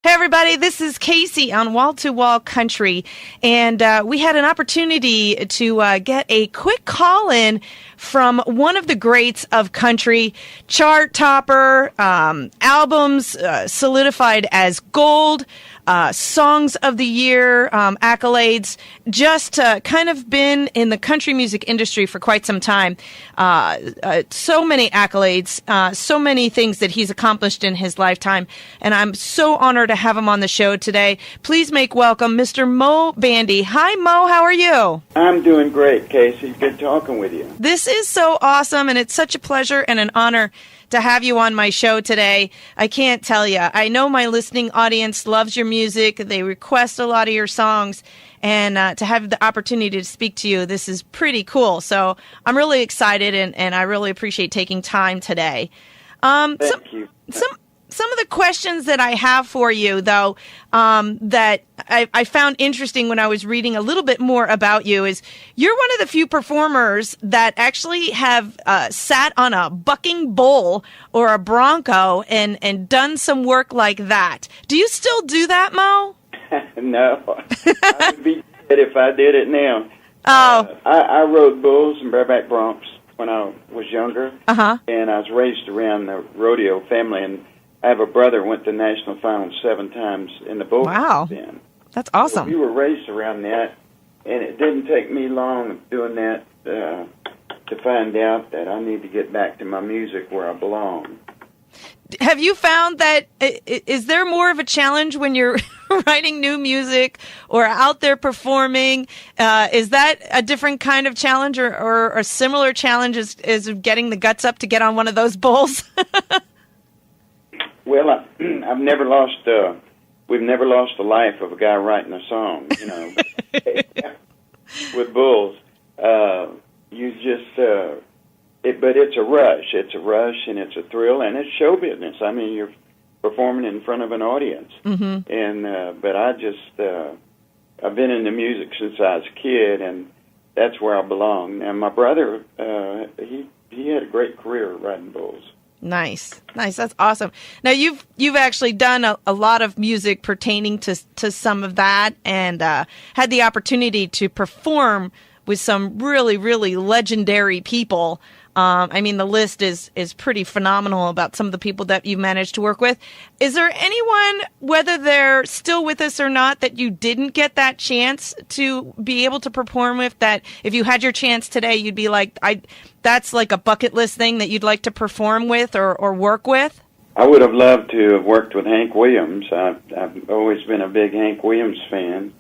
Hey everybody, this is Casey on Wall to Wall Country, and we had an opportunity to get a quick call in from one of the greats of country, chart topper, albums solidified as gold, songs of the year, accolades, just kind of been in the country music industry for quite some time. So many accolades, so many things that he's accomplished in his lifetime, and I'm so honored to have him on the show today. Please make welcome Mr. Moe Bandy. Hi, Mo. How are you? I'm doing great, Casey. Good talking with you. This is so awesome, and it's such a pleasure and an honor to have you on my show today. I can't tell you. I know my listening audience loves your music. They request a lot of your songs, and to have the opportunity to speak to you, this is pretty cool. So I'm really excited, and I really appreciate taking time today. Thank you. Some of the questions that I have for you, though, that I found interesting when I was reading a little bit more about you is you're one of the few performers that actually have sat on a bucking bull or a bronco and done some work like that. Do you still do that, Mo? No. I would be dead if I did it now. Oh. I rode bulls and bareback broncs when I was younger, and I was raised around the rodeo family, and I have a brother who went to national finals 7 times in the bull. Wow. Then. That's awesome. So we were raised around that, and it didn't take me long doing that to find out that I need to get back to my music where I belong. Have you found that, is there more of a challenge when you're writing new music or out there performing? Is that a different kind of challenge or a similar challenge as getting the guts up to get on one of those bulls? Well, I've never lost. We've never lost the life of a guy writing a song. You know, with bulls, you just. But it's a rush. It's a rush, and it's a thrill, and it's show business. I mean, you're performing in front of an audience, and but I just. I've been in the music since I was a kid, and that's where I belong. And my brother, he had a great career riding bulls. Nice. That's awesome. Now you've actually done a lot of music pertaining to some of that, and had the opportunity to perform with some really, really legendary people. I mean, the list is pretty phenomenal about some of the people that you managed to work with. Is there anyone, whether they're still with us or not, that you didn't get that chance to be able to perform with, that if you had your chance today, you'd be like, that's like a bucket list thing that you'd like to perform with or work with? I would have loved to have worked with Hank Williams. I've always been a big Hank Williams fan,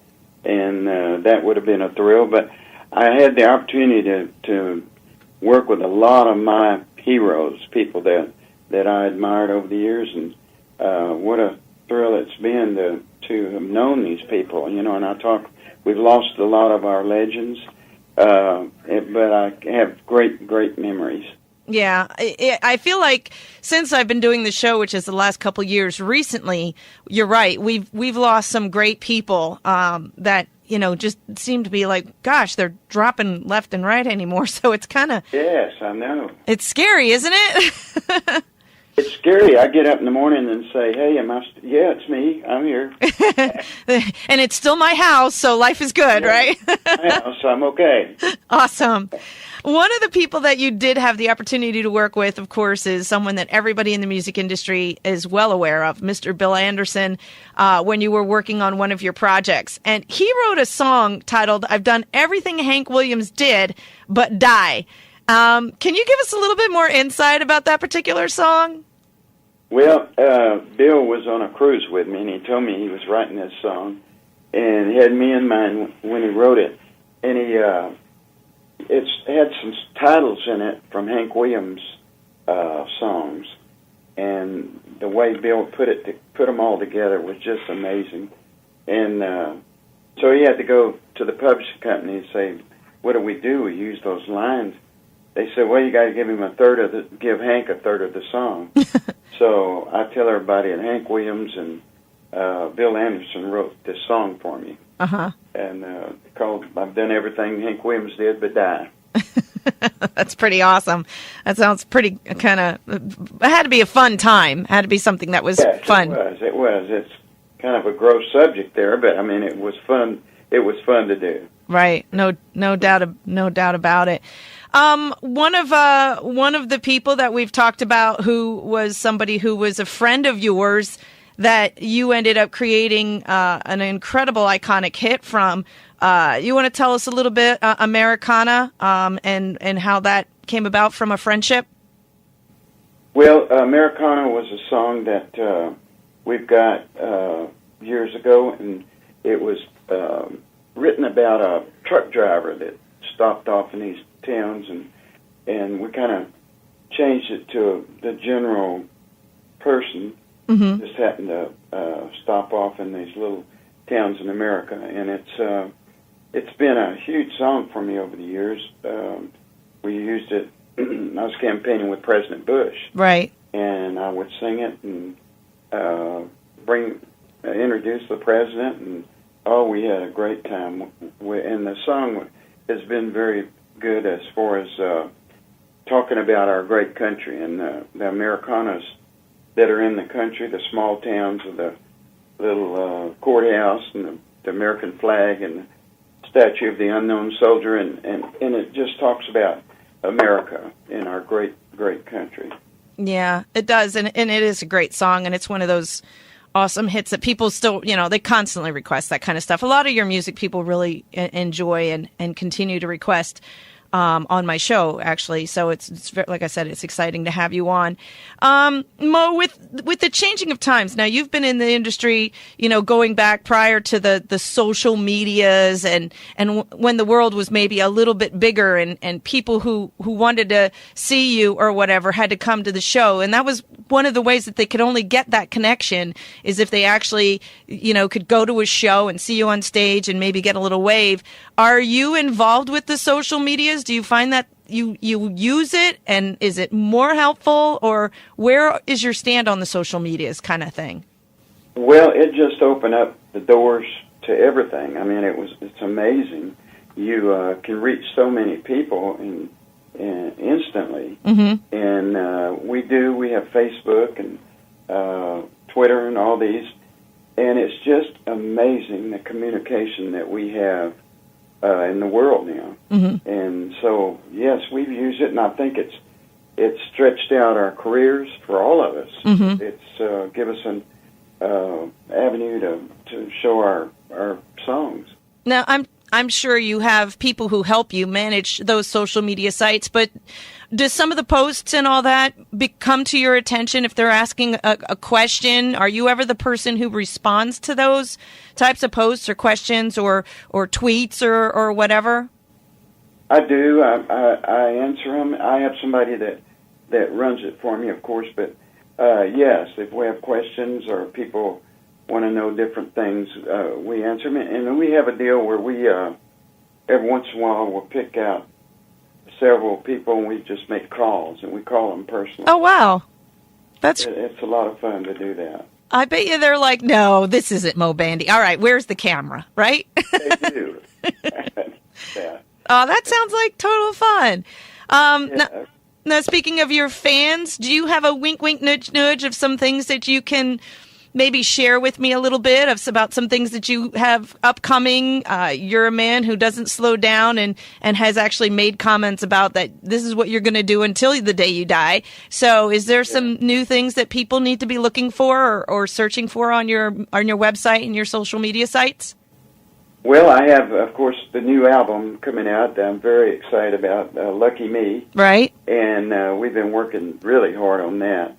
and that would have been a thrill. But I had the opportunity to work with a lot of my heroes, people that I admired over the years, and what a thrill it's been to have known these people. You know, and we've lost a lot of our legends, but I have great memories. Yeah, I feel like since I've been doing the show, which is the last couple of years, recently, you're right. We've lost some great people that, you know, just seem to be like, gosh, they're dropping left and right anymore. So it's kind of... Yes, I know. It's scary, isn't it? It's scary. I get up in the morning and say, hey, yeah, it's me. I'm here. And it's still my house, so life is good, right? My house, I'm okay. Awesome. One of the people that you did have the opportunity to work with, of course, is someone that everybody in the music industry is well aware of, Mr. Bill Anderson, when you were working on one of your projects. And he wrote a song titled, I've Done Everything Hank Williams Did But Die. Can you give us a little bit more insight about that particular song? Well, Bill was on a cruise with me, and he told me he was writing this song, and he had me in mind when he wrote it. And it's had some titles in it from Hank Williams songs, and the way Bill put them all together was just amazing. And so he had to go to the publishing company and say, "What do? We use those lines." They said, "Well, you got to give Hank a third of the song." So I tell everybody that Hank Williams and Bill Anderson wrote this song for me. And called I've Done Everything Hank Williams Did But Die. That's pretty awesome. That sounds pretty kind of... It had to be a fun time. It had to be something that was fun. It was. kind of a gross subject there, but I mean, it was fun. It was fun to do. Right. No doubt about it. One of the people that we've talked about who was somebody who was a friend of yours that you ended up creating an incredible iconic hit from. You want to tell us a little bit, Americana, and how that came about from a friendship? Well, Americana was a song that we've got years ago, and it was written about a truck driver that stopped off in these towns, and we kind of changed it to the general person. Mm-hmm. Just happened to stop off in these little towns in America, and it's been a huge song for me over the years. We used it. I was campaigning with President Bush, right? And I would sing it and introduce the president, and we had a great time. And the song has been very good as far as talking about our great country and the Americanas that are in the country, the small towns with the little courthouse and the American flag and the statue of the unknown soldier, and it just talks about America in our great, great country. Yeah, it does, and it is a great song, and it's one of those awesome hits that people still, they constantly request that kind of stuff. A lot of your music people really enjoy and continue to request on my show, actually. So it's like I said, it's exciting to have you on. Mo, with the changing of times, now you've been in the industry, going back prior to the social medias and when the world was maybe a little bit bigger and people who wanted to see you or whatever had to come to the show. And that was one of the ways that they could only get that connection is if they actually, could go to a show and see you on stage and maybe get a little wave. Are you involved with the social medias? Do you find that you use it, and is it more helpful, or where is your stand on the social medias kind of thing? Well, it just opened up the doors to everything. I mean, it's amazing. You can reach so many people and instantly. Mm-hmm. And we have Facebook and Twitter and all these, and it's just amazing the communication that we have in the world now. Mm-hmm. And so, yes, we've used it, and I think it's stretched out our careers for all of us. Mm-hmm. It's give us an avenue to show our songs. Now, I'm sure you have people who help you manage those social media sites, but does some of the posts and all that come to your attention if they're asking a question? Are you ever the person who responds to those types of posts or questions or tweets or whatever? I do. I answer them. I have somebody that runs it for me, of course, but yes, if we have questions or people want to know different things, we answer them. And we have a deal where we, every once in a while, we'll pick out several people and we just make calls, and we call them personally. Oh, wow. It's a lot of fun to do that. I bet you they're like, no, this isn't Moe Bandy. All right, where's the camera, right? They do. Yeah. Oh, that sounds like total fun. Yeah. Now, speaking of your fans, do you have a wink, wink, nudge, nudge of some things that you can maybe share with me a little bit about some things that you have upcoming? You're a man who doesn't slow down and has actually made comments about that this is what you're going to do until the day you die. So is there some new things that people need to be looking for or searching for on your website and your social media sites? Well, I have, of course, the new album coming out that I'm very excited about, Lucky Me. Right. And we've been working really hard on that.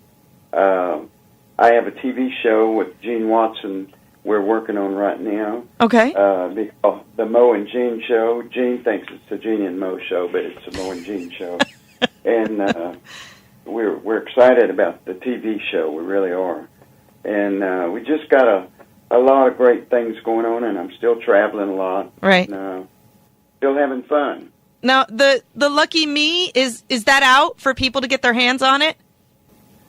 I have a TV show with Gene Watson we're working on right now. Okay. The Moe and Gene show. Gene thinks it's the Gene and Moe show, but it's the Moe and Gene show. And we're excited about the TV show. We really are. And we just got a lot of great things going on, and I'm still traveling a lot. Right. And, still having fun. Now, the Lucky Me, is that out for people to get their hands on it?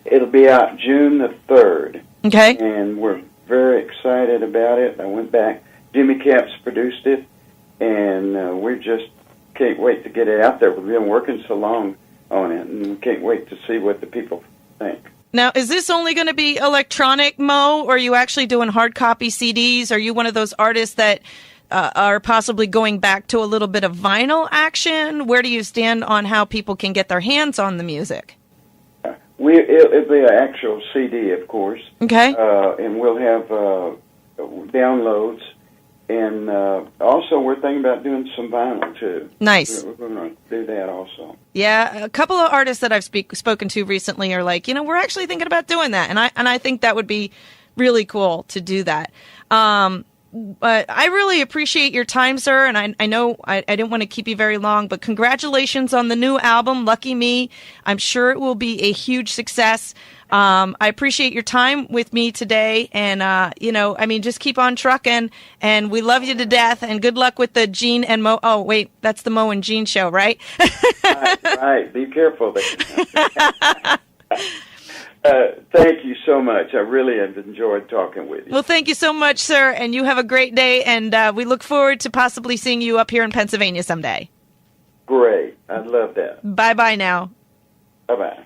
It'll be out June the 3rd. Okay. And we're very excited about it. I went back. Jimmy Capps produced it, and we just can't wait to get it out there. We've been working so long on it, and we can't wait to see what the people think. Now, is this only going to be electronic, Mo, or are you actually doing hard copy CDs? Are you one of those artists that are possibly going back to a little bit of vinyl action? Where do you stand on how people can get their hands on the music? It'll be an actual CD, of course. Okay. And we'll have downloads. And also, we're thinking about doing some vinyl, too. Nice. We're going to do that also. Yeah, a couple of artists that I've spoken to recently are like, we're actually thinking about doing that. And I think that would be really cool to do that. But I really appreciate your time, sir. And I know I didn't want to keep you very long, but congratulations on the new album, Lucky Me. I'm sure it will be a huge success. I appreciate your time with me today. And, just keep on trucking. And we love you to death. And good luck with the Gene and Mo. Oh, wait, that's the Mo and Gene show, right? Right. Be careful there. Thank you so much. I really have enjoyed talking with you. Well, thank you so much, sir. And you have a great day. And we look forward to possibly seeing you up here in Pennsylvania someday. Great. I'd love that. Bye-bye now. Bye-bye.